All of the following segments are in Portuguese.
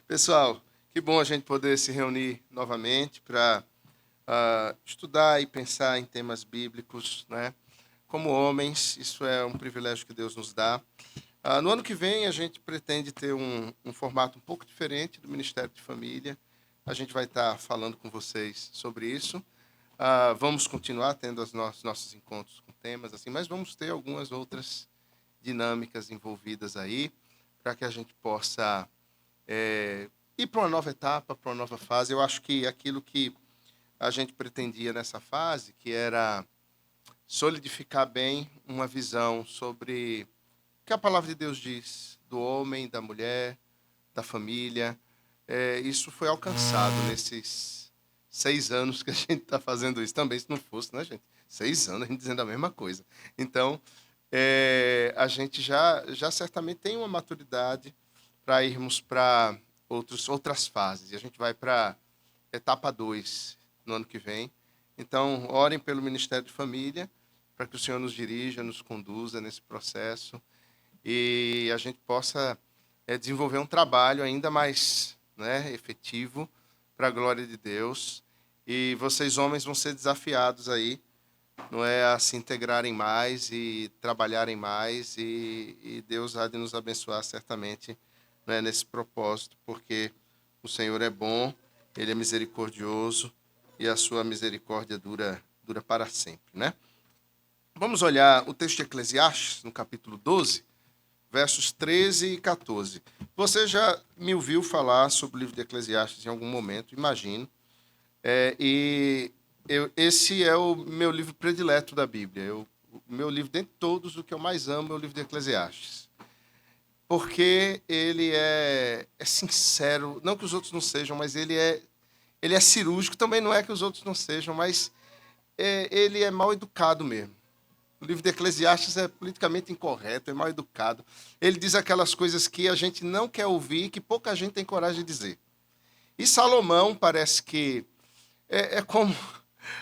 Pessoal, que bom a gente poder se reunir novamente para estudar e pensar em temas bíblicos, né? Como homens, isso é um privilégio que Deus nos dá. No ano que vem, a gente pretende ter um formato um pouco diferente do Ministério de Família. A gente vai estar falando com vocês sobre isso. Vamos continuar tendo os nossos encontros com temas assim, mas vamos ter algumas outras dinâmicas envolvidas aí para que a gente possa ir para uma nova etapa, para uma nova fase. Eu acho que aquilo que a gente pretendia nessa fase, que era solidificar bem uma visão sobre o que a palavra de Deus diz do homem, da mulher, da família. Isso foi alcançado nesses 6 anos que a gente está fazendo isso. Também, se não fosse, né, gente? 6 anos a gente dizendo a mesma coisa. Então, a gente já certamente tem uma maturidade para irmos para outras fases. E a gente vai para etapa 2 no ano que vem. Então, orem pelo Ministério de Família, para que o Senhor nos dirija, nos conduza nesse processo e a gente possa desenvolver um trabalho ainda mais, né, efetivo para a glória de Deus. E vocês, homens, vão ser desafiados aí, não é, a se integrarem mais e trabalharem mais, e Deus há de nos abençoar certamente, né, nesse propósito, porque o Senhor é bom, Ele é misericordioso e a sua misericórdia dura para sempre, né? Vamos olhar o texto de Eclesiastes, no capítulo 12, versos 13 e 14. Você já me ouviu falar sobre o livro de Eclesiastes em algum momento, imagino. Esse é o meu livro predileto da Bíblia. O meu livro, dentre todos, o que eu mais amo é o livro de Eclesiastes. Porque ele é sincero, não que os outros não sejam, mas ele é cirúrgico, também não é que os outros não sejam, mas ele é mal educado mesmo. O livro de Eclesiastes é politicamente incorreto, é mal educado. Ele diz aquelas coisas que a gente não quer ouvir e que pouca gente tem coragem de dizer. E Salomão parece que é como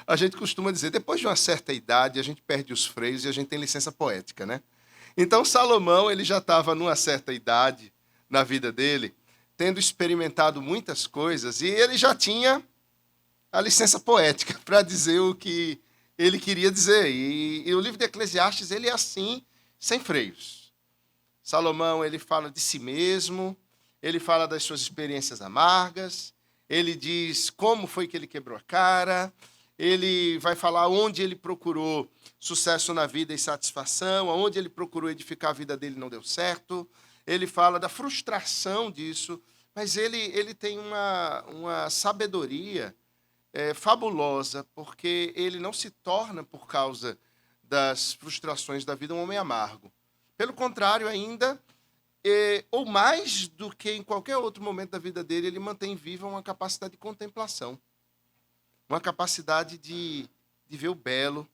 a gente costuma dizer, depois de uma certa idade, a gente perde os freios e a gente tem licença poética, né? Então, Salomão, ele já estava numa certa idade na vida dele, tendo experimentado muitas coisas, e ele já tinha a licença poética para dizer o que ele queria dizer. E o livro de Eclesiastes, ele é assim, sem freios. Salomão, ele fala de si mesmo, ele fala das suas experiências amargas, ele diz como foi que ele quebrou a cara, ele vai falar onde ele procurou sucesso na vida e satisfação, onde ele procurou edificar a vida dele e não deu certo. Ele fala da frustração disso, mas ele tem uma sabedoria fabulosa, porque ele não se torna, por causa das frustrações da vida, um homem amargo. Pelo contrário, ainda, ou mais do que em qualquer outro momento da vida dele, ele mantém viva uma capacidade de contemplação, uma capacidade de ver o belo,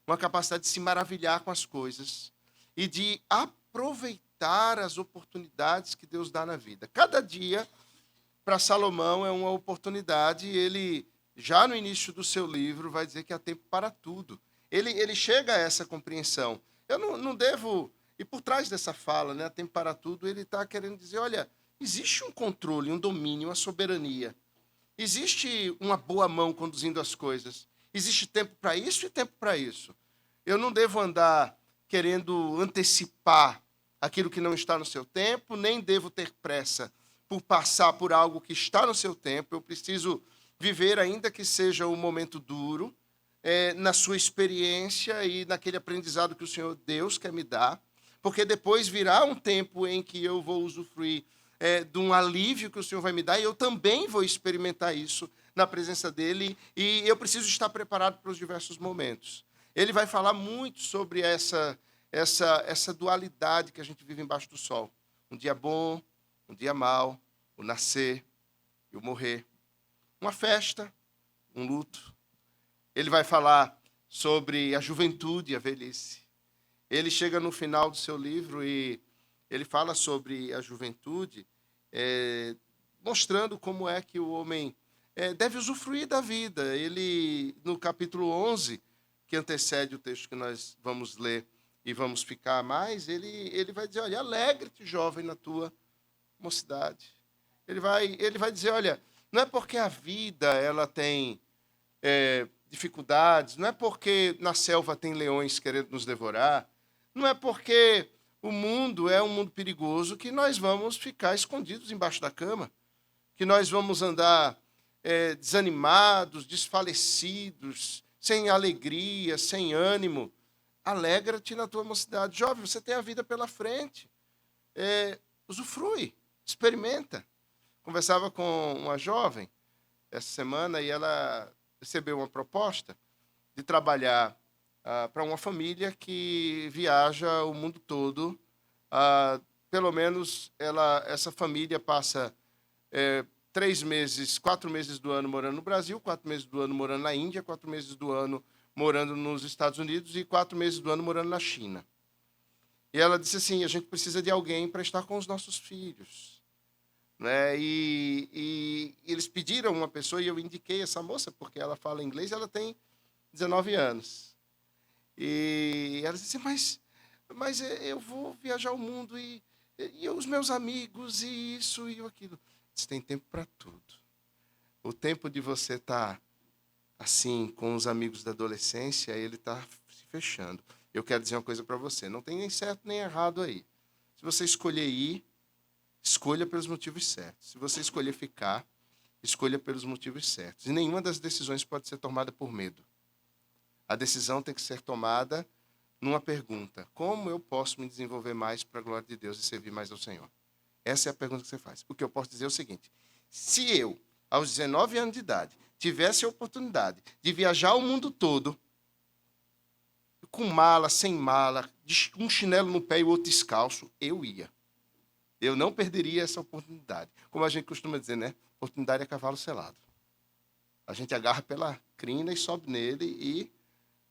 uma capacidade de se maravilhar com as coisas e de aproveitar as oportunidades que Deus dá na vida. Cada dia, para Salomão, é uma oportunidade, e ele, já no início do seu livro, vai dizer que há tempo para tudo. Ele chega a essa compreensão. Eu não devo... E por trás dessa fala, né, há tempo para tudo, ele está querendo dizer, olha, existe um controle, um domínio, uma soberania. Existe uma boa mão conduzindo as coisas. Existe tempo para isso e tempo para isso. Eu não devo andar querendo antecipar aquilo que não está no seu tempo, nem devo ter pressa por passar por algo que está no seu tempo. Eu preciso viver, ainda que seja um momento duro, na sua experiência e naquele aprendizado que o Senhor Deus quer me dar, porque depois virá um tempo em que eu vou usufruir de um alívio que o Senhor vai me dar, e eu também vou experimentar isso na presença dEle, e eu preciso estar preparado para os diversos momentos. Ele vai falar muito sobre essa dualidade que a gente vive embaixo do sol. Um dia bom, um dia mau, o nascer e o morrer. Uma festa, um luto. Ele vai falar sobre a juventude e a velhice. Ele chega no final do seu livro e ele fala sobre a juventude, mostrando como é que o homem deve usufruir da vida. Ele, no capítulo 11, que antecede o texto que nós vamos ler e vamos ficar mais, ele vai dizer, olha, alegre-te, jovem, na tua mocidade. Ele vai dizer, olha, não é porque a vida ela tem dificuldades, não é porque na selva tem leões querendo nos devorar, não é porque o mundo é um mundo perigoso que nós vamos ficar escondidos embaixo da cama, que nós vamos andar desanimados, desfalecidos, sem alegria, sem ânimo. Alegra-te na tua mocidade. Jovem, você tem a vida pela frente. Usufrui, experimenta. Conversava com uma jovem essa semana e ela recebeu uma proposta de trabalhar para uma família que viaja o mundo todo. Pelo menos essa família passa 3 meses, 4 meses do ano morando no Brasil, 4 meses do ano morando na Índia, 4 meses do ano morando nos Estados Unidos e 4 meses do ano morando na China. E ela disse assim, a gente precisa de alguém para estar com os nossos filhos. Né? E eles pediram uma pessoa e eu indiquei essa moça, porque ela fala inglês e ela tem 19 anos. E ela disse, mas eu vou viajar o mundo e os meus amigos e isso e aquilo. Você tem tempo para tudo. O tempo de você estar assim com os amigos da adolescência, ele está se fechando. Eu quero dizer uma coisa para você, não tem nem certo nem errado aí. Se você escolher ir, escolha pelos motivos certos. Se você escolher ficar, escolha pelos motivos certos. E nenhuma das decisões pode ser tomada por medo. A decisão tem que ser tomada numa pergunta: como eu posso me desenvolver mais para a glória de Deus e servir mais ao Senhor? Essa é a pergunta que você faz. O que eu posso dizer é o seguinte: se eu, aos 19 anos de idade, tivesse a oportunidade de viajar o mundo todo, com mala, sem mala, um chinelo no pé e o outro descalço, eu ia. Eu não perderia essa oportunidade. Como a gente costuma dizer, né? Oportunidade é cavalo selado. A gente agarra pela crina e sobe nele e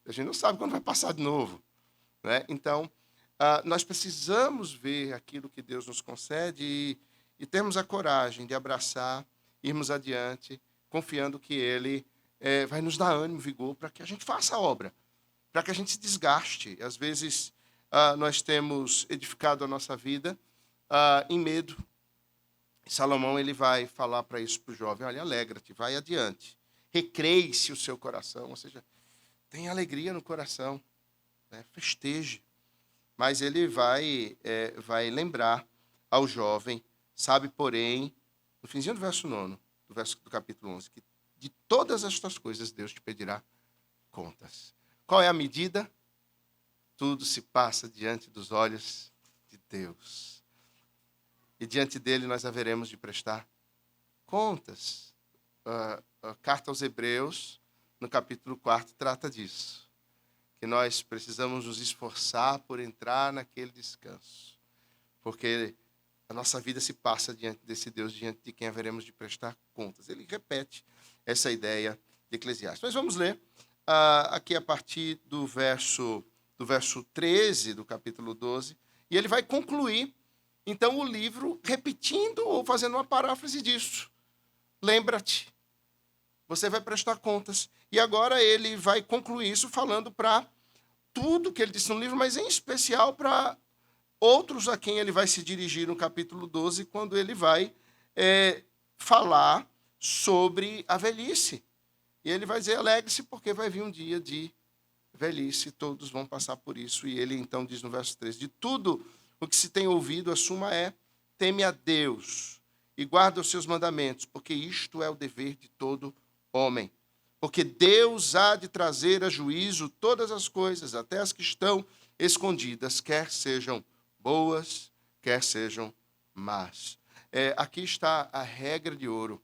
a gente não sabe quando vai passar de novo. Né? Então, nós precisamos ver aquilo que Deus nos concede e termos a coragem de abraçar, irmos adiante, confiando que Ele vai nos dar ânimo, vigor, para que a gente faça a obra, para que a gente se desgaste. Às vezes, nós temos edificado a nossa vida em medo. Salomão ele vai falar para isso para o jovem: olha, alegra-te, vai adiante, recreie-se o seu coração, ou seja, tenha alegria no coração, né? Festeje. Mas ele vai lembrar ao jovem, sabe, porém, no finzinho do verso 9, do capítulo 11, que de todas estas coisas Deus te pedirá contas. Qual é a medida? Tudo se passa diante dos olhos de Deus. E diante dele nós haveremos de prestar contas. A carta aos Hebreus, no capítulo 4, trata disso. Que nós precisamos nos esforçar por entrar naquele descanso. Porque a nossa vida se passa diante desse Deus, diante de quem haveremos de prestar contas. Ele repete essa ideia de Eclesiastes. Mas vamos ler aqui a partir do verso 13 do capítulo 12. E ele vai concluir, então, o livro repetindo ou fazendo uma paráfrase disso. Lembra-te. Você vai prestar contas. E agora ele vai concluir isso falando para tudo que ele disse no livro, mas em especial para outros a quem ele vai se dirigir no capítulo 12, quando ele vai falar sobre a velhice. E ele vai dizer: alegre-se, porque vai vir um dia de velhice, todos vão passar por isso. E ele então diz no verso 13: de tudo o que se tem ouvido, a suma é: teme a Deus e guarda os seus mandamentos, porque isto é o dever de todo homem. Porque Deus há de trazer a juízo todas as coisas, até as que estão escondidas, quer sejam boas, quer sejam más. Aqui está a regra de ouro,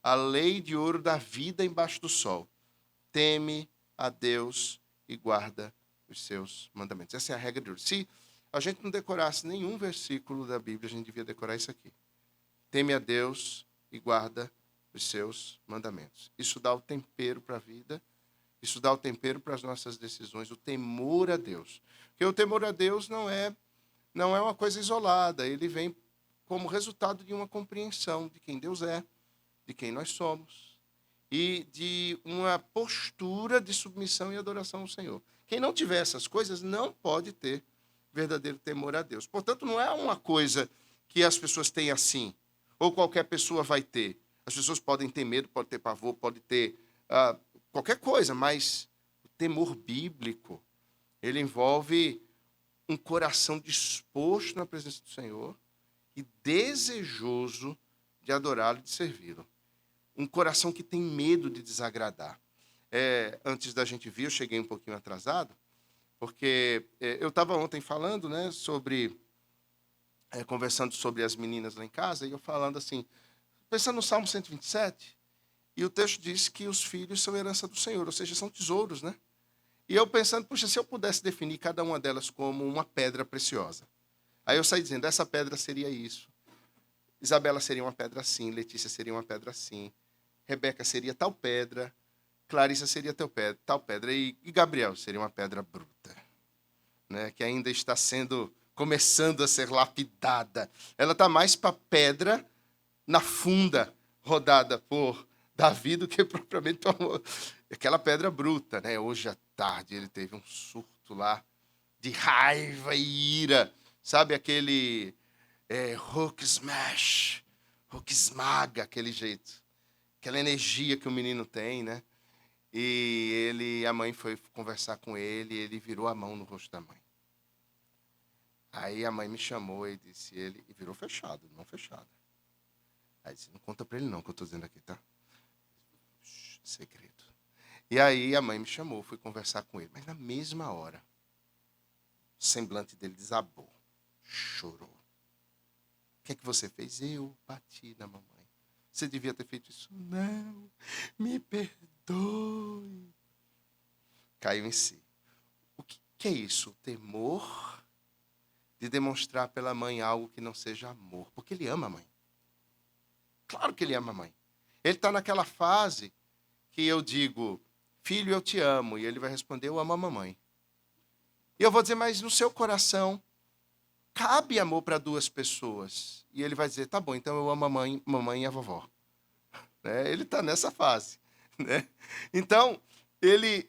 a lei de ouro da vida embaixo do sol. Teme a Deus e guarda os seus mandamentos. Essa é a regra de ouro. Se a gente não decorasse nenhum versículo da Bíblia, a gente devia decorar isso aqui. Teme a Deus e guarda os seus mandamentos. Isso dá o tempero para a vida, isso dá o tempero para as nossas decisões, o temor a Deus. Porque o temor a Deus não é uma coisa isolada, ele vem como resultado de uma compreensão de quem Deus é, de quem nós somos, e de uma postura de submissão e adoração ao Senhor. Quem não tiver essas coisas não pode ter verdadeiro temor a Deus. Portanto, não é uma coisa que as pessoas têm assim. ou qualquer pessoa vai ter. As pessoas podem ter medo, podem ter pavor, podem ter qualquer coisa, mas o temor bíblico, ele envolve um coração disposto na presença do Senhor e desejoso de adorá-lo e de servi-lo. Um coração que tem medo de desagradar. Antes da gente vir, eu cheguei um pouquinho atrasado, porque eu estava ontem falando, né, conversando sobre as meninas lá em casa, e eu falando assim, pensando no Salmo 127, e o texto diz que os filhos são herança do Senhor, ou seja, são tesouros, né? E eu pensando, puxa, se eu pudesse definir cada uma delas como uma pedra preciosa. Aí eu saí dizendo, essa pedra seria isso. Isabela seria uma pedra assim, Letícia seria uma pedra assim, Rebeca seria tal pedra, Clarissa seria tal pedra, e Gabriel seria uma pedra bruta, né? Que ainda está começando a ser lapidada. Ela está mais para pedra na funda, rodada por Davi, do que propriamente aquela pedra bruta, né? Hoje à tarde ele teve um surto lá de raiva e ira, sabe aquele Hulk smash, Hulk esmaga, aquele jeito, aquela energia que o menino tem, né? E a mãe foi conversar com ele, e ele virou a mão no rosto da mãe. Aí a mãe me chamou e disse, e virou fechado, não fechado. Aí disse, não conta pra ele não, que eu tô dizendo aqui, tá? Segredo. E aí a mãe me chamou, fui conversar com ele. Mas na mesma hora, o semblante dele desabou, chorou. O que é que você fez? Eu bati na mamãe. Você devia ter feito isso. Não, me perdoe. Caiu em si. O que é isso? O temor de demonstrar pela mãe algo que não seja amor. Porque ele ama a mãe. Claro que ele ama a mãe. Ele está naquela fase que eu digo, filho, eu te amo. E ele vai responder, eu amo a mamãe. E eu vou dizer, mas no seu coração cabe amor para duas pessoas. E ele vai dizer, tá bom, então eu amo a mamãe e a vovó. Né? Ele está nessa fase. Né? Então, ele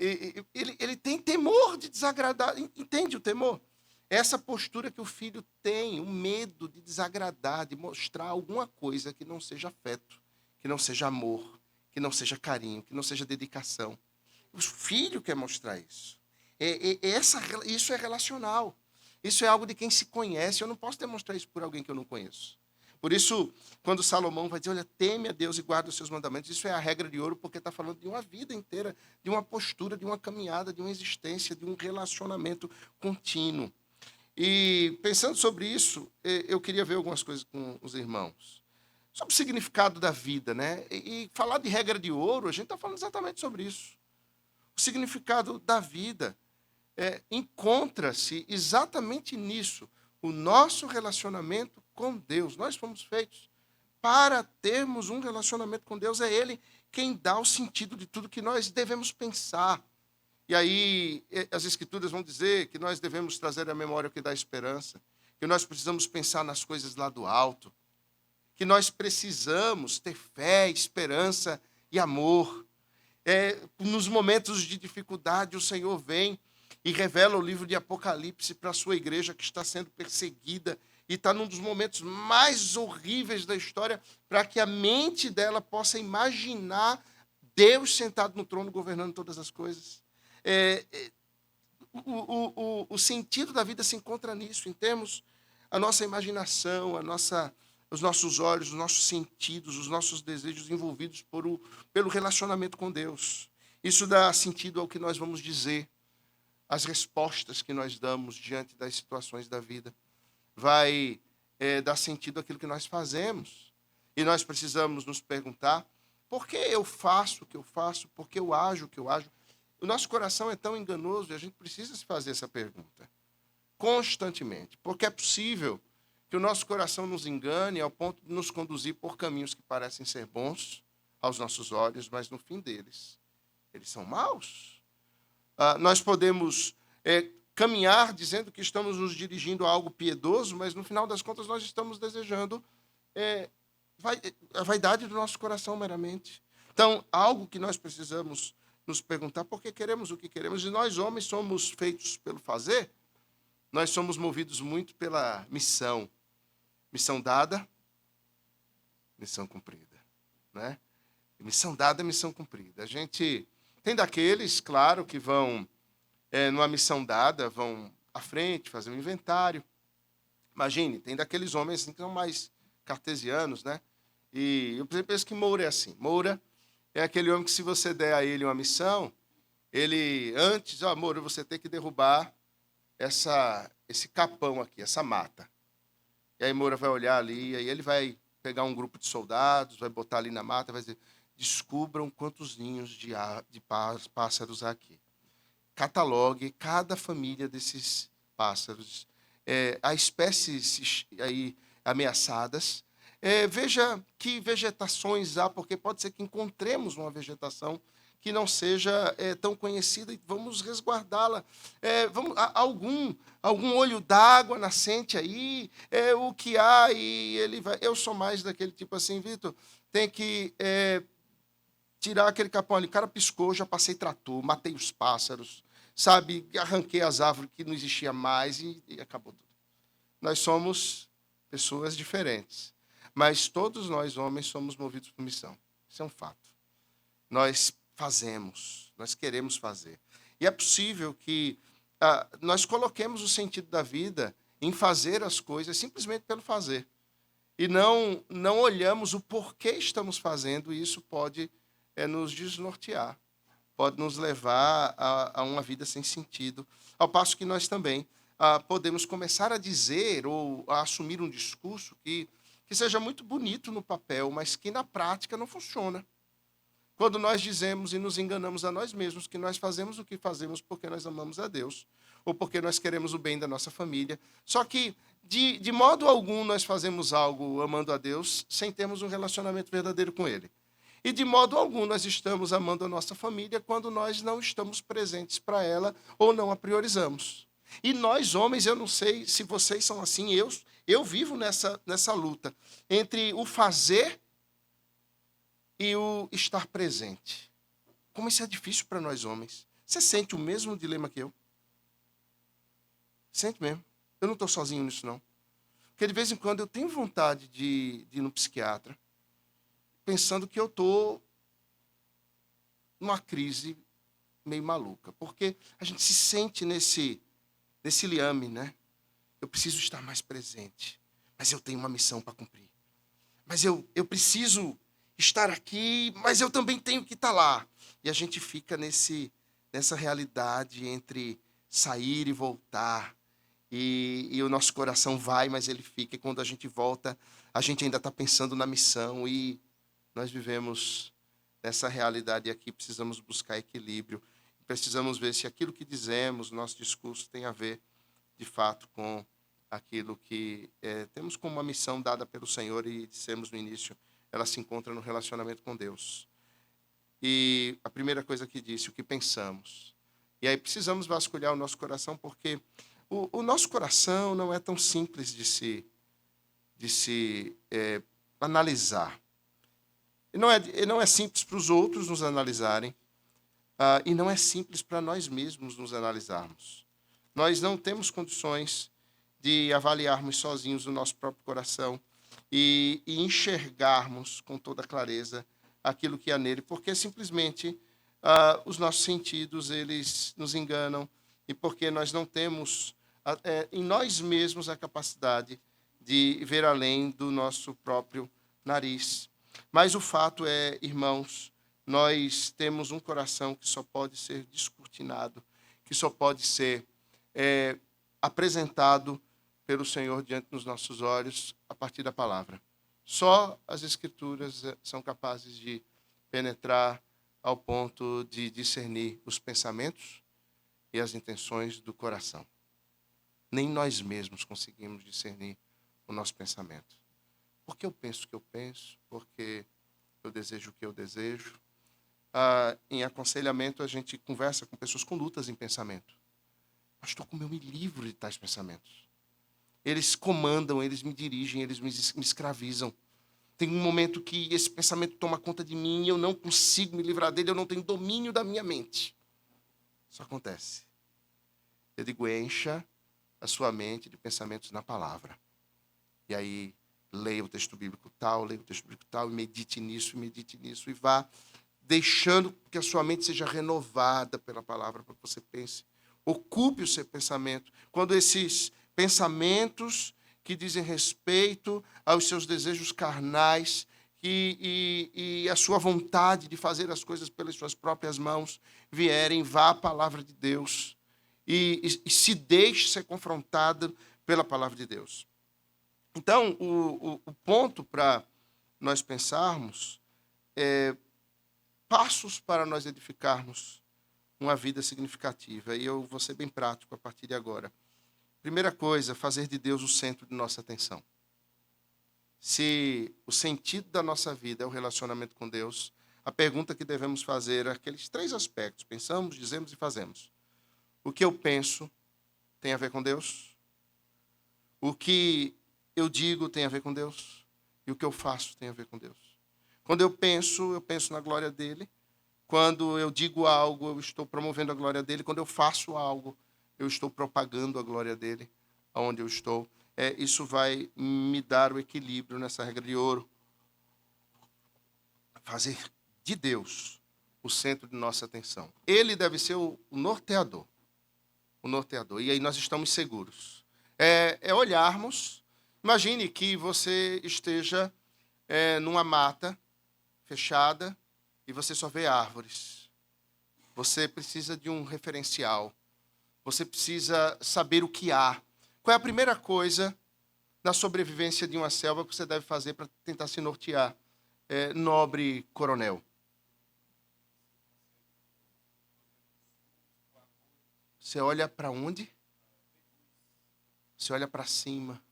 tem temor de desagradar. Entende o temor? Essa postura que o filho tem, o medo de desagradar, de mostrar alguma coisa que não seja afeto, que não seja amor, que não seja carinho, que não seja dedicação. O filho quer mostrar isso. Isso é relacional. Isso é algo de quem se conhece. Eu não posso demonstrar isso por alguém que eu não conheço. Por isso, quando Salomão vai dizer, olha, teme a Deus e guarda os seus mandamentos, isso é a regra de ouro, porque está falando de uma vida inteira, de uma postura, de uma caminhada, de uma existência, de um relacionamento contínuo. E pensando sobre isso, eu queria ver algumas coisas com os irmãos. Sobre o significado da vida, né? E falar de regra de ouro, a gente está falando exatamente sobre isso. O significado da vida encontra-se exatamente nisso. O nosso relacionamento com Deus. Nós fomos feitos para termos um relacionamento com Deus. É Ele quem dá o sentido de tudo que nós devemos pensar. E aí as Escrituras vão dizer que nós devemos trazer à memória o que dá esperança, que nós precisamos pensar nas coisas lá do alto, que nós precisamos ter fé, esperança e amor. Nos momentos de dificuldade, o Senhor vem e revela o livro de Apocalipse para a sua igreja que está sendo perseguida e está num dos momentos mais horríveis da história, para que a mente dela possa imaginar Deus sentado no trono governando todas as coisas. O sentido da vida se encontra nisso, em termos a nossa imaginação, os nossos olhos, os nossos sentidos, os nossos desejos envolvidos pelo relacionamento com Deus. Isso dá sentido ao que nós vamos dizer, às respostas que nós damos diante das situações da vida. Vai dar sentido àquilo que nós fazemos. E nós precisamos nos perguntar, por que eu faço o que eu faço? Por que eu ajo o que eu ajo? O nosso coração é tão enganoso e a gente precisa se fazer essa pergunta constantemente. Porque é possível que o nosso coração nos engane ao ponto de nos conduzir por caminhos que parecem ser bons aos nossos olhos, mas no fim deles, eles são maus. Nós podemos caminhar dizendo que estamos nos dirigindo a algo piedoso, mas no final das contas nós estamos desejando a vaidade do nosso coração meramente. Então, algo que nós precisamos nos perguntar, por que queremos o que queremos? E nós, homens, somos feitos pelo fazer, nós somos movidos muito pela missão. Missão dada, missão cumprida, né? Missão dada é missão cumprida. A gente tem daqueles, claro, que vão, numa missão dada, vão à frente, fazer um inventário. Imagine, tem daqueles homens assim, que são mais cartesianos, né? E eu penso que Moura é assim. Moura é aquele homem que, se você der a ele uma missão, ele, antes, Moura, você tem que derrubar esse capão aqui, essa mata. E aí Moura vai olhar ali, aí ele vai pegar um grupo de soldados, vai botar ali na mata, vai dizer, descubram quantos ninhos de pássaros há aqui. Catalogue cada família desses pássaros, a espécies aí ameaçadas, veja que vegetações há, porque pode ser que encontremos uma vegetação que não seja tão conhecida e vamos resguardá-la. Algum olho d'água nascente aí, o que há, e ele vai. Eu sou mais daquele tipo assim, Vitor, tem que tirar aquele capão ali. O cara piscou, já passei trator, matei os pássaros, sabe? Arranquei as árvores que não existia mais e acabou tudo. Nós somos pessoas diferentes, mas todos nós, homens, somos movidos por missão. Isso é um fato. Nós fazemos, nós queremos fazer. E é possível que nós coloquemos o sentido da vida em fazer as coisas simplesmente pelo fazer. E não olhamos o porquê estamos fazendo, e isso pode nos desnortear, pode nos levar a uma vida sem sentido. Ao passo que nós também podemos começar a dizer ou a assumir um discurso que seja muito bonito no papel, mas que na prática não funciona. Quando nós dizemos e nos enganamos a nós mesmos que nós fazemos o que fazemos porque nós amamos a Deus, ou porque nós queremos o bem da nossa família. Só que, de modo algum, nós fazemos algo amando a Deus sem termos um relacionamento verdadeiro com Ele. E, de modo algum, nós estamos amando a nossa família quando nós não estamos presentes para ela ou não a priorizamos. E nós, homens, eu não sei se vocês são assim, eu vivo nessa luta entre o fazer e o estar presente. Como isso é difícil para nós homens. Você sente o mesmo dilema que eu? Sente mesmo. Eu não estou sozinho nisso, não. Porque de vez em quando eu tenho vontade de ir no psiquiatra, pensando que eu estou numa crise meio maluca. Porque a gente se sente nesse liame, né? Eu preciso estar mais presente. Mas eu tenho uma missão para cumprir. Mas eu preciso estar aqui, mas eu também tenho que estar lá. E a gente fica nessa realidade entre sair e voltar. E o nosso coração vai, mas ele fica. E quando a gente volta, a gente ainda está pensando na missão. E nós vivemos nessa realidade aqui. Precisamos buscar equilíbrio. Precisamos ver se aquilo que dizemos, nosso discurso, tem a ver, de fato, com aquilo que temos como uma missão dada pelo Senhor e dissemos no início, ela se encontra no relacionamento com Deus. E a primeira coisa que disse, o que pensamos. E aí precisamos vasculhar o nosso coração, porque o nosso coração não é tão simples de se analisar. E não é simples para os outros nos analisarem, e não é simples para nós mesmos nos analisarmos. Nós não temos condições de avaliarmos sozinhos o nosso próprio coração e enxergarmos com toda clareza aquilo que há nele, porque simplesmente os nossos sentidos eles nos enganam e porque nós não temos em nós mesmos a capacidade de ver além do nosso próprio nariz. Mas o fato é, irmãos, nós temos um coração que só pode ser descortinado, que só pode ser apresentado pelo Senhor diante dos nossos olhos a partir da palavra. Só as Escrituras são capazes de penetrar ao ponto de discernir os pensamentos e as intenções do coração. Nem nós mesmos conseguimos discernir o nosso pensamento. Porque eu penso o que eu penso, porque eu desejo o que eu desejo. Em aconselhamento, a gente conversa com pessoas com lutas em pensamento. Pastor, como eu me livro de tais pensamentos? Eles comandam, eles me dirigem, eles me escravizam. Tem um momento que esse pensamento toma conta de mim e eu não consigo me livrar dele, eu não tenho domínio da minha mente. Isso acontece. Eu digo, encha a sua mente de pensamentos na palavra. E aí Leia o texto bíblico tal, leia o texto bíblico tal, e medite nisso, e vá deixando que a sua mente seja renovada pela palavra, para que você pense. Ocupe o seu pensamento. Quando esses pensamentos que dizem respeito aos seus desejos carnais e a sua vontade de fazer as coisas pelas suas próprias mãos vierem, vá à palavra de Deus e se deixe ser confrontado pela palavra de Deus. Então, o ponto para nós pensarmos é passos para nós edificarmos uma vida significativa. E eu vou ser bem prático a partir de agora. Primeira coisa, fazer de Deus o centro de nossa atenção. Se o sentido da nossa vida é o relacionamento com Deus, a pergunta que devemos fazer é aqueles 3 aspectos. Pensamos, dizemos e fazemos. O que eu penso tem a ver com Deus? O que eu digo tem a ver com Deus? E o que eu faço tem a ver com Deus? Quando eu penso na glória dele. Quando eu digo algo, eu estou promovendo a glória dele. Quando eu faço algo, eu estou propagando a glória dele aonde eu estou. Isso vai me dar o equilíbrio nessa regra de ouro. Fazer de Deus o centro de nossa atenção. Ele deve ser o norteador. O norteador. E aí nós estamos seguros. Olharmos. Imagine que você esteja numa mata fechada e você só vê árvores. Você precisa de um referencial. Você precisa saber o que há. Qual é a primeira coisa na sobrevivência de uma selva que você deve fazer para tentar se nortear? Nobre coronel. Você olha para onde? Você olha para cima.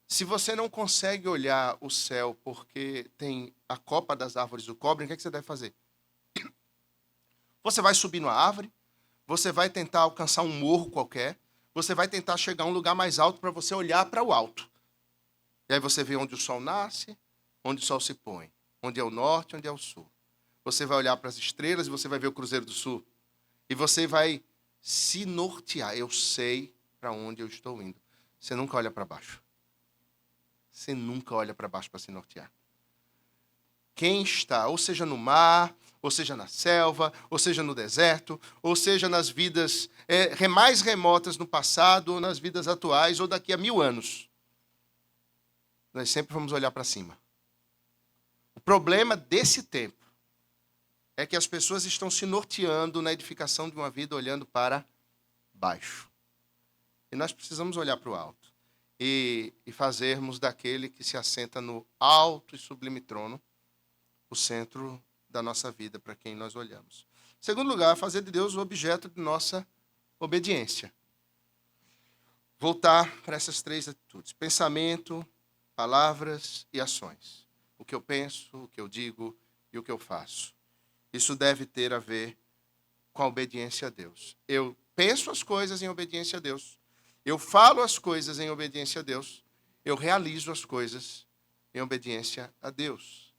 Se você não consegue olhar o céu porque tem a copa das árvores o cobrem, o que é que você deve fazer? Você vai subir numa árvore, você vai tentar alcançar um morro qualquer, você vai tentar chegar a um lugar mais alto para você olhar para o alto. E aí você vê onde o sol nasce, onde o sol se põe, onde é o norte, onde é o sul. Você vai olhar para as estrelas e você vai ver o Cruzeiro do Sul. E você vai se nortear. Eu sei para onde eu estou indo. Você nunca olha para baixo. Você nunca olha para baixo para se nortear. Quem está, ou seja no mar, ou seja na selva, ou seja no deserto, ou seja nas vidas mais remotas no passado, ou nas vidas atuais, ou daqui a 1000 anos, nós sempre vamos olhar para cima. O problema desse tempo é que as pessoas estão se norteando na edificação de uma vida olhando para baixo. E nós precisamos olhar para o alto. E fazermos daquele que se assenta no alto e sublime trono o centro da nossa vida, para quem nós olhamos. Em segundo lugar, fazer de Deus o objeto de nossa obediência. Voltar para essas 3 atitudes: pensamento, palavras e ações. O que eu penso, o que eu digo e o que eu faço. Isso deve ter a ver com a obediência a Deus. Eu penso as coisas em obediência a Deus. Eu falo as coisas em obediência a Deus. Eu realizo as coisas em obediência a Deus.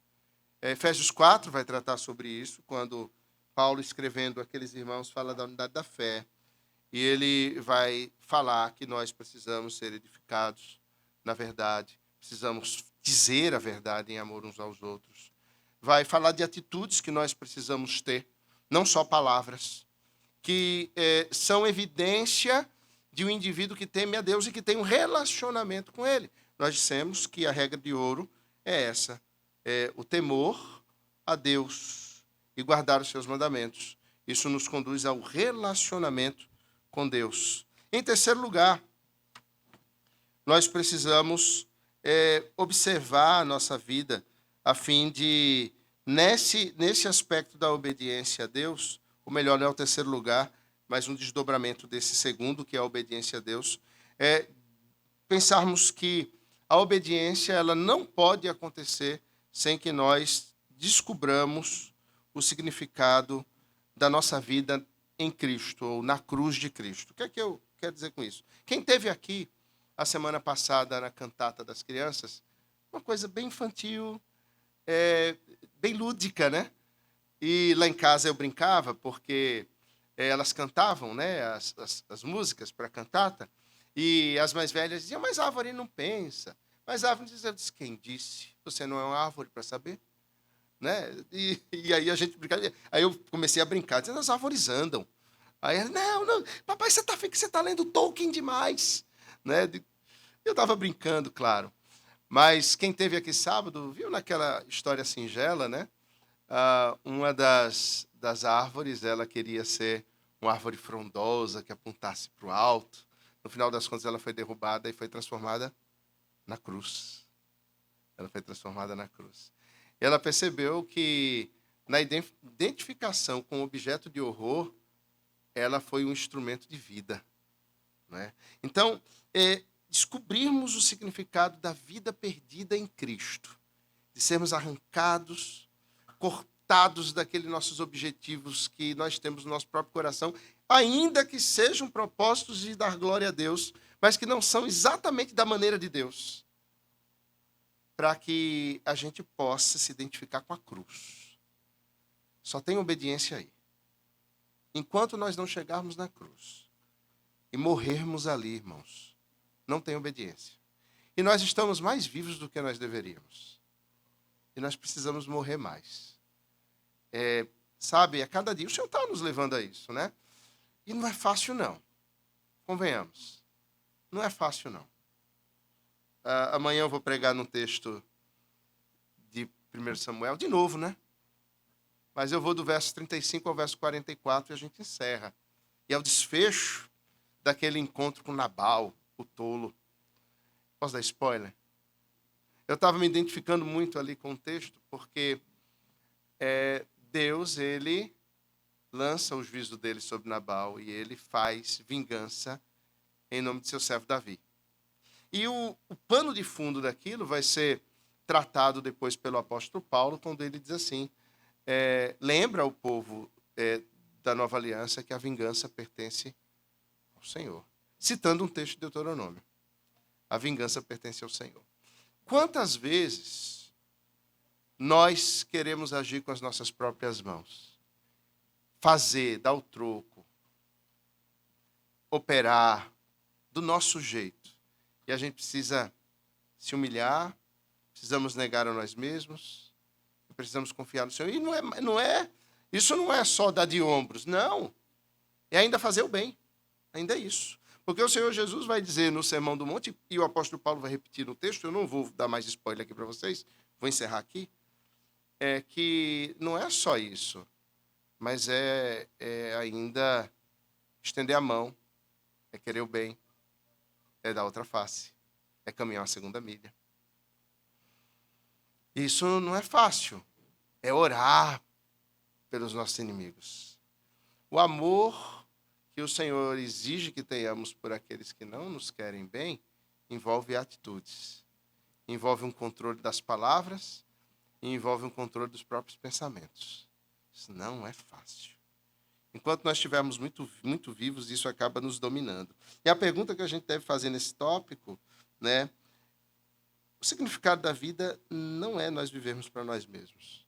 Efésios 4 vai tratar sobre isso, quando Paulo, escrevendo aqueles irmãos, fala da unidade da fé. E ele vai falar que nós precisamos ser edificados na verdade. Precisamos dizer a verdade em amor uns aos outros. Vai falar de atitudes que nós precisamos ter, não só palavras, que são evidência de um indivíduo que teme a Deus e que tem um relacionamento com Ele. Nós dissemos que a regra de ouro é essa: o temor a Deus e guardar os seus mandamentos. Isso nos conduz ao relacionamento com Deus. Em terceiro lugar, nós precisamos observar a nossa vida a fim de, nesse aspecto da obediência a Deus, ou melhor, não é o terceiro lugar, mas um desdobramento desse segundo, que é a obediência a Deus, pensarmos que a obediência ela não pode acontecer sem que nós descubramos o significado da nossa vida em Cristo, ou na cruz de Cristo. O que é que eu quero dizer com isso? Quem esteve aqui a semana passada na cantata das crianças, uma coisa bem infantil, bem lúdica, né? E lá em casa eu brincava, porque elas cantavam, né, as músicas para a cantata, E as mais velhas diziam, mas a árvore não pensa. Mas a árvore diz, eu disse, quem disse? Você não é uma árvore para saber? Né? E aí a gente brincava. Aí eu comecei a brincar, dizendo, as árvores andam. Aí ela, não, papai, você tá lendo Tolkien demais. Né? Eu estava brincando, claro. Mas quem teve aqui sábado, viu naquela história singela, né? Uma das árvores, ela queria ser uma árvore frondosa, que apontasse para o alto. No final das contas, ela foi derrubada e foi transformada na cruz. Ela foi transformada na cruz. E ela percebeu que, na identificação com o objeto de horror, ela foi um instrumento de vida. Né? Então, descobrirmos o significado da vida perdida em Cristo, de sermos arrancados, cortados daqueles nossos objetivos que nós temos no nosso próprio coração, ainda que sejam propósitos de dar glória a Deus, mas que não são exatamente da maneira de Deus, para que a gente possa se identificar com a cruz. Só tem obediência aí. Enquanto nós não chegarmos na cruz e morrermos ali, irmãos, não tem obediência. E nós estamos mais vivos do que nós deveríamos. E nós precisamos morrer mais. Sabe, a cada dia, o Senhor está nos levando a isso, né? E não é fácil, não. Convenhamos. Não é fácil, não. Amanhã eu vou pregar num texto de 1 Samuel, de novo, né? Mas eu vou do verso 35 ao verso 44 e a gente encerra. E é o desfecho daquele encontro com Nabal, o tolo. Posso dar spoiler? Eu estava me identificando muito ali com o texto, porque Deus, ele lança o juízo dele sobre Nabal e ele faz vingança em nome de seu servo Davi. E o pano de fundo daquilo vai ser tratado depois pelo apóstolo Paulo, quando ele diz assim, lembra o povo da nova aliança que a vingança pertence ao Senhor. Citando um texto de Deuteronômio. A vingança pertence ao Senhor. Quantas vezes nós queremos agir com as nossas próprias mãos? Fazer, dar o troco, operar do nosso jeito. E a gente precisa se humilhar, precisamos negar a nós mesmos, precisamos confiar no Senhor. E isso não é só dar de ombros, não. É ainda fazer o bem. Ainda é isso. Porque o Senhor Jesus vai dizer no Sermão do Monte, e o apóstolo Paulo vai repetir no texto, eu não vou dar mais spoiler aqui para vocês, vou encerrar aqui, que não é só isso, mas é ainda estender a mão, é querer o bem, é dar outra face, é caminhar uma segunda milha. Isso não é fácil, é orar pelos nossos inimigos. O amor que o Senhor exige que tenhamos por aqueles que não nos querem bem, envolve atitudes. Envolve um controle das palavras e envolve um controle dos próprios pensamentos. Isso não é fácil. Enquanto nós estivermos muito, muito vivos, isso acaba nos dominando. E a pergunta que a gente deve fazer nesse tópico, né? O significado da vida não é nós vivermos para nós mesmos,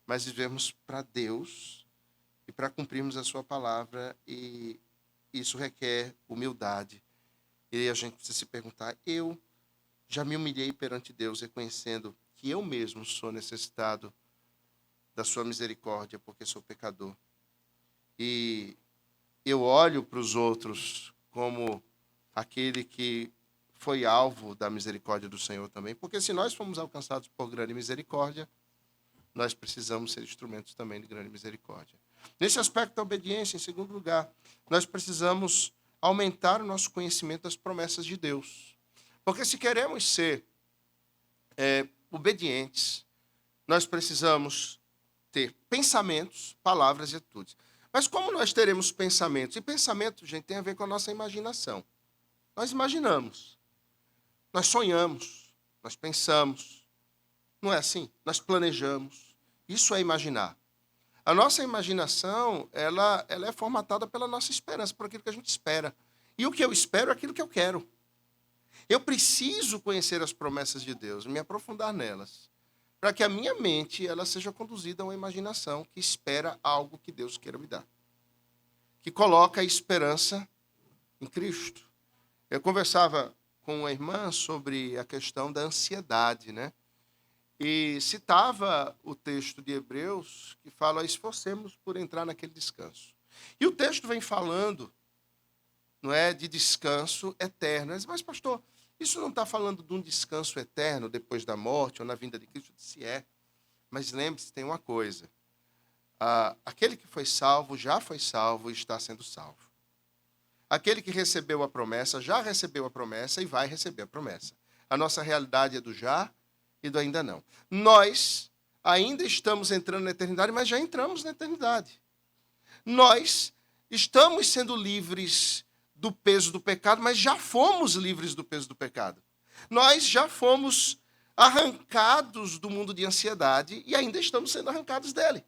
mas vivermos para Deus e para cumprirmos a sua palavra, e isso requer humildade. E a gente precisa se perguntar, eu já me humilhei perante Deus, reconhecendo que eu mesmo sou necessitado da sua misericórdia, porque sou pecador. E eu olho para os outros como aquele que foi alvo da misericórdia do Senhor também, porque se nós fomos alcançados por grande misericórdia, nós precisamos ser instrumentos também de grande misericórdia. Nesse aspecto da obediência, em segundo lugar, nós precisamos aumentar o nosso conhecimento das promessas de Deus. Porque se queremos ser obedientes, nós precisamos ter pensamentos, palavras e atitudes. Mas como nós teremos pensamentos? E pensamento, gente, tem a ver com a nossa imaginação. Nós imaginamos, nós sonhamos, nós pensamos. Não é assim? Nós planejamos. Isso é imaginar. A nossa imaginação, ela é formatada pela nossa esperança, por aquilo que a gente espera. E o que eu espero é aquilo que eu quero. Eu preciso conhecer as promessas de Deus, me aprofundar nelas, para que a minha mente ela seja conduzida a uma imaginação que espera algo que Deus queira me dar, que coloca a esperança em Cristo. Eu conversava com uma irmã sobre a questão da ansiedade, né? E citava o texto de Hebreus que fala: esforcemos por entrar naquele descanso. E o texto vem falando, não é, de descanso eterno. Mas, pastor, isso não está falando de um descanso eterno depois da morte ou na vinda de Cristo? Se é. Mas lembre-se, tem uma coisa. Aquele que foi salvo já foi salvo e está sendo salvo. Aquele que recebeu a promessa já recebeu a promessa e vai receber a promessa. A nossa realidade é do já e do ainda não. Nós ainda estamos entrando na eternidade, mas já entramos na eternidade. Nós estamos sendo livres do peso do pecado, mas já fomos livres do peso do pecado. Nós já fomos arrancados do mundo de ansiedade e ainda estamos sendo arrancados dele.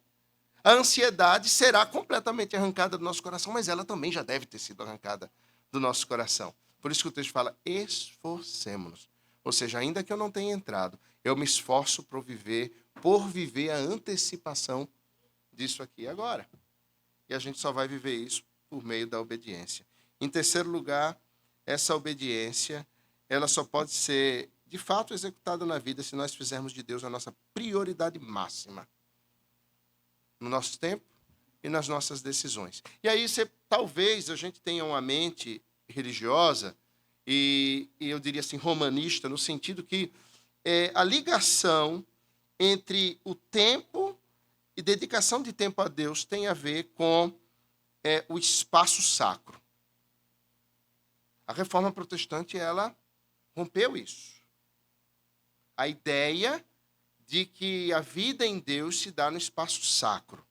A ansiedade será completamente arrancada do nosso coração, mas ela também já deve ter sido arrancada do nosso coração. Por isso que o texto fala: esforcemos-nos. Ou seja, ainda que eu não tenha entrado, eu me esforço por viver a antecipação disso aqui agora. E a gente só vai viver isso por meio da obediência. Em terceiro lugar, essa obediência, ela só pode ser, de fato, executada na vida se nós fizermos de Deus a nossa prioridade máxima. No nosso tempo e nas nossas decisões. E aí, talvez a gente tenha uma mente religiosa e eu diria assim, romanista, no sentido que a ligação entre o tempo e dedicação de tempo a Deus tem a ver com o espaço sacro. A Reforma Protestante, ela rompeu isso. A ideia de que a vida em Deus se dá no espaço sacro.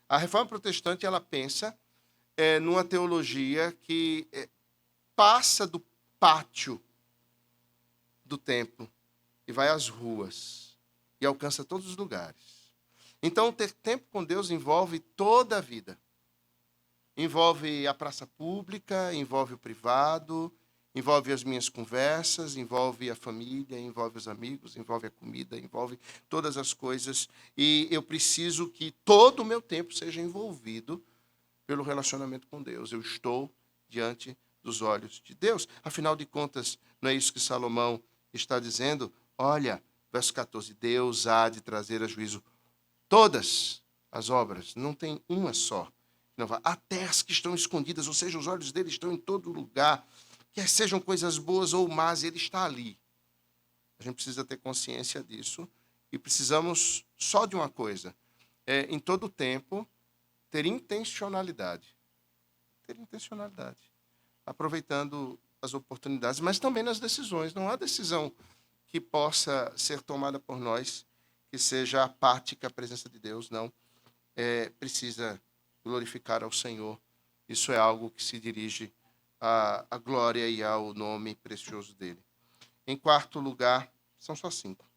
A Reforma Protestante, ela pensa numa teologia que passa do pátio do templo e vai às ruas e alcança todos os lugares. Então, ter tempo com Deus envolve toda a vida. Envolve a praça pública, envolve o privado, envolve as minhas conversas, envolve a família, envolve os amigos, envolve a comida, envolve todas as coisas. E eu preciso que todo o meu tempo seja envolvido pelo relacionamento com Deus. Eu estou diante dos olhos de Deus. Afinal de contas, não é isso que Salomão está dizendo? Olha, verso 14, Deus há de trazer a juízo todas as obras, não tem uma só. Não vai, até as que estão escondidas, ou seja, os olhos dele estão em todo lugar. Quer sejam coisas boas ou más, ele está ali. A gente precisa ter consciência disso e precisamos só de uma coisa. Em todo tempo, ter intencionalidade. Ter intencionalidade. Aproveitando as oportunidades, mas também nas decisões. Não há decisão que possa ser tomada por nós que seja apática à presença de Deus, não. Precisa glorificar ao Senhor. Isso é algo que se dirige à glória e ao nome precioso dele. Em quarto lugar, são só 5.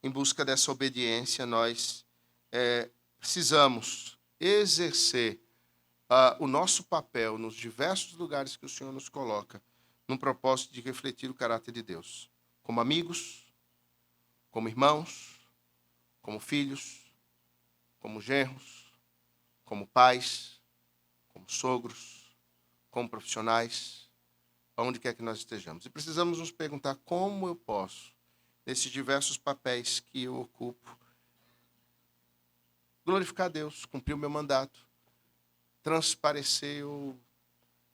Em busca dessa obediência, nós precisamos exercer o nosso papel nos diversos lugares que o Senhor nos coloca, num propósito de refletir o caráter de Deus. Como amigos, como irmãos, como filhos, como genros, como pais, como sogros, como profissionais, aonde quer que nós estejamos. E precisamos nos perguntar como eu posso, nesses diversos papéis que eu ocupo, glorificar a Deus, cumprir o meu mandato, transparecer ou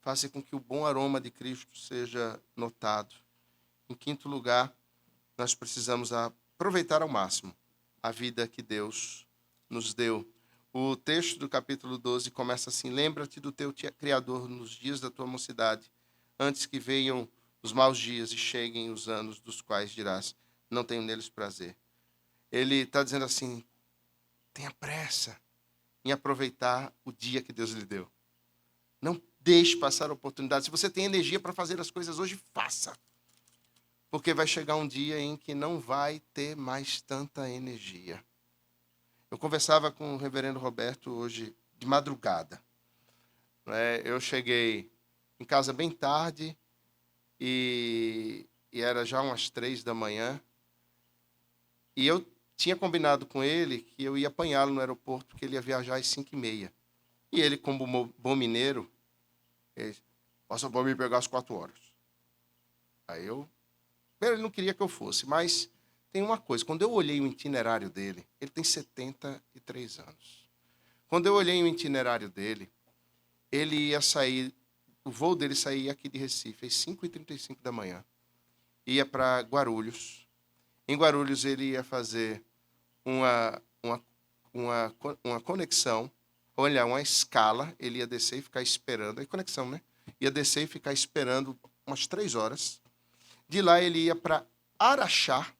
fazer com que o bom aroma de Cristo seja notado. Em quinto lugar, nós precisamos aproveitar ao máximo a vida que Deus nos deu. O texto do capítulo 12 começa assim: lembra-te do teu Criador nos dias da tua mocidade, antes que venham os maus dias e cheguem os anos dos quais dirás, não tenho neles prazer. Ele está dizendo assim, tenha pressa em aproveitar o dia que Deus lhe deu. Não deixe passar a oportunidade. Se você tem energia para fazer as coisas hoje, faça. Porque vai chegar um dia em que não vai ter mais tanta energia. Eu conversava com o reverendo Roberto hoje de madrugada. Eu cheguei em casa bem tarde e era já umas 3 da manhã. E eu tinha combinado com ele que eu ia apanhá-lo no aeroporto, porque ele ia viajar às 5h30. E ele, como bom mineiro, ele, Passa para me pegar às 4 horas. Aí primeiro, ele não queria que eu fosse, mas tem uma coisa. Quando eu olhei o itinerário dele, ele tem 73 anos. Quando eu olhei o itinerário dele, ele ia sair, o voo dele saía aqui de Recife, às 5h35 da manhã. Ia para Guarulhos. Em Guarulhos, ele ia fazer uma conexão, olha, uma escala, ele ia descer e ficar esperando, aí conexão, né? Ia descer e ficar esperando umas 3 horas. De lá ele ia para Araxá,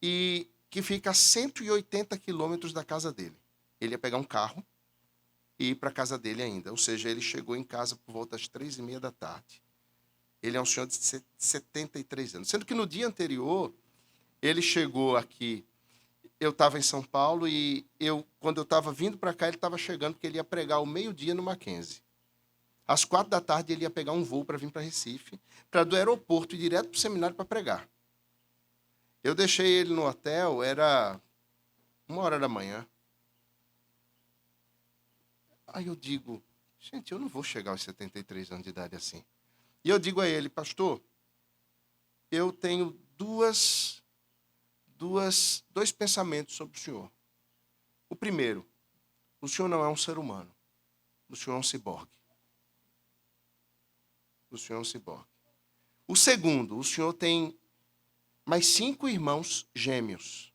e que fica a 180 quilômetros da casa dele. Ele ia pegar um carro e ir para a casa dele ainda. Ou seja, ele chegou em casa por volta das 3h30 da tarde. Ele é um senhor de 73 anos. Sendo que no dia anterior, ele chegou aqui. Eu estava em São Paulo e quando eu estava vindo para cá, ele estava chegando porque ele ia pregar ao meio-dia no Mackenzie. Às 4 da tarde, ele ia pegar um voo para vir para Recife, para do aeroporto ir direto para o seminário para pregar. Eu deixei ele no hotel, era 1h da manhã. Aí eu digo, gente, eu não vou chegar aos 73 anos de idade assim. E eu digo a ele, pastor, eu tenho dois pensamentos sobre o senhor. O primeiro, o senhor não é um ser humano. O senhor é um ciborgue. O senhor é um ciborgue. O segundo, o senhor tem mais 5 irmãos gêmeos.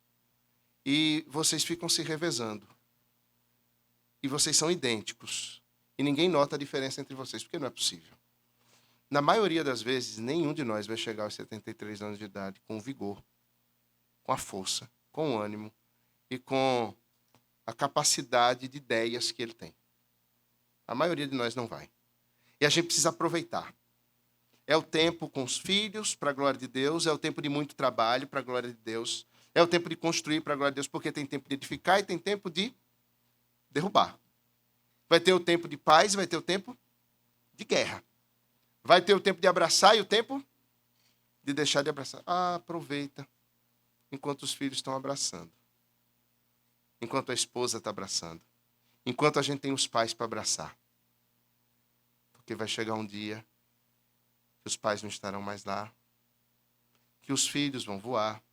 E vocês ficam se revezando. E vocês são idênticos. E ninguém nota a diferença entre vocês, porque não é possível. Na maioria das vezes, nenhum de nós vai chegar aos 73 anos de idade com vigor, com a força, com o ânimo e com a capacidade de ideias que ele tem. A maioria de nós não vai. E a gente precisa aproveitar. É o tempo com os filhos, para a glória de Deus. É o tempo de muito trabalho, para a glória de Deus. É o tempo de construir, para a glória de Deus, porque tem tempo de edificar e tem tempo de derrubar. Vai ter o tempo de paz e vai ter o tempo de guerra. Vai ter o tempo de abraçar e o tempo de deixar de abraçar. Aproveita enquanto os filhos estão abraçando. Enquanto a esposa está abraçando. Enquanto a gente tem os pais para abraçar. Porque vai chegar um dia que os pais não estarão mais lá, que os filhos vão voar,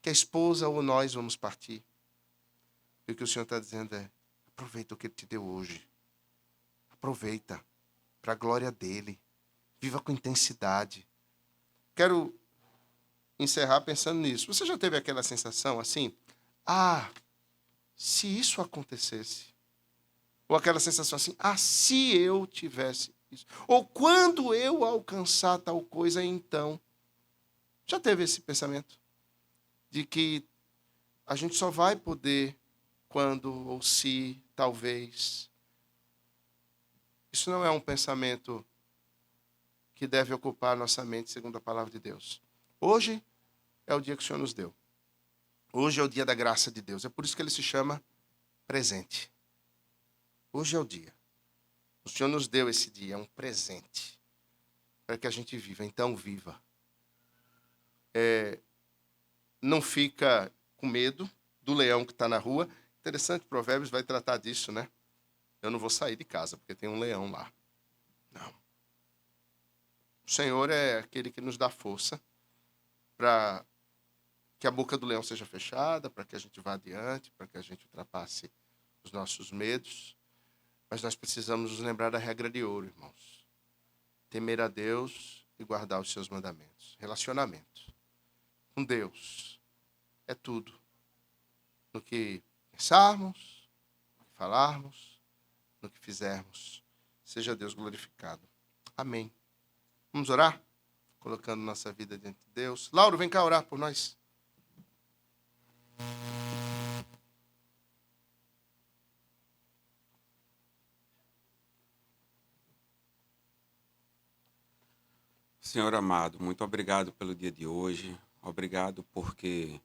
que a esposa ou nós vamos partir. E o que o Senhor está dizendo é, aproveita o que Ele te deu hoje. Aproveita, para a glória dEle. Viva com intensidade. Quero encerrar pensando nisso. Você já teve aquela sensação assim? Se isso acontecesse. Ou aquela sensação assim, se eu tivesse isso. Ou quando eu alcançar tal coisa, então. Já teve esse pensamento? De que a gente só vai poder quando, ou se, talvez. Isso não é um pensamento que deve ocupar a nossa mente, segundo a palavra de Deus. Hoje é o dia que o Senhor nos deu. Hoje é o dia da graça de Deus. É por isso que ele se chama presente. Hoje é o dia. O Senhor nos deu esse dia, é um presente para que a gente viva. Então, viva. Não fica com medo do leão que está na rua. Interessante, Provérbios vai tratar disso, né? Eu não vou sair de casa porque tem um leão lá. Não. O Senhor é aquele que nos dá força para que a boca do leão seja fechada, para que a gente vá adiante, para que a gente ultrapasse os nossos medos. Mas nós precisamos nos lembrar da regra de ouro, irmãos. Temer a Deus e guardar os seus mandamentos. Relacionamento com Deus é tudo. No que pensarmos, no que falarmos, no que fizermos. Seja Deus glorificado. Amém. Vamos orar? Colocando nossa vida diante de Deus. Lauro, vem cá orar por nós. Senhor amado, muito obrigado pelo dia de hoje. Obrigado porque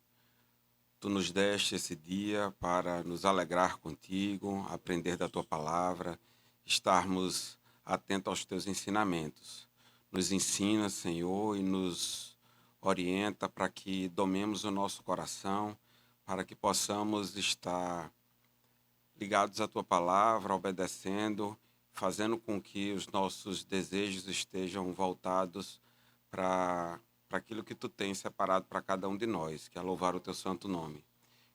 Tu nos deste esse dia para nos alegrar contigo, aprender da Tua palavra, estarmos atentos aos Teus ensinamentos. Nos ensina, Senhor, e nos orienta para que domemos o nosso coração, para que possamos estar ligados à Tua palavra, obedecendo, fazendo com que os nossos desejos estejam voltados para aquilo que tu tens separado para cada um de nós, que é louvar o teu santo nome.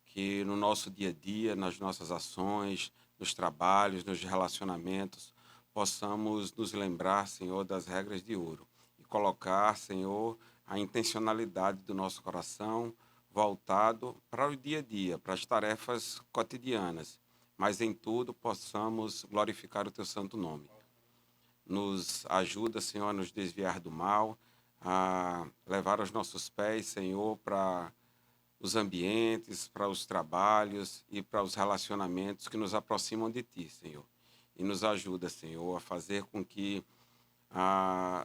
Que no nosso dia a dia, nas nossas ações, nos trabalhos, nos relacionamentos, possamos nos lembrar, Senhor, das regras de ouro e colocar, Senhor, a intencionalidade do nosso coração voltado para o dia a dia, para as tarefas cotidianas, mas em tudo possamos glorificar o teu santo nome. Nos ajuda, Senhor, a nos desviar do mal, a levar os nossos pés, Senhor, para os ambientes, para os trabalhos e para os relacionamentos que nos aproximam de Ti, Senhor. E nos ajuda, Senhor, a fazer com que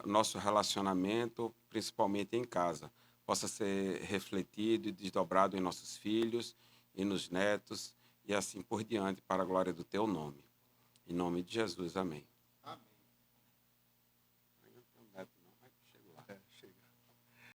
nosso relacionamento, principalmente em casa, possa ser refletido e desdobrado em nossos filhos e nos netos e assim por diante, para a glória do Teu nome. Em nome de Jesus, amém.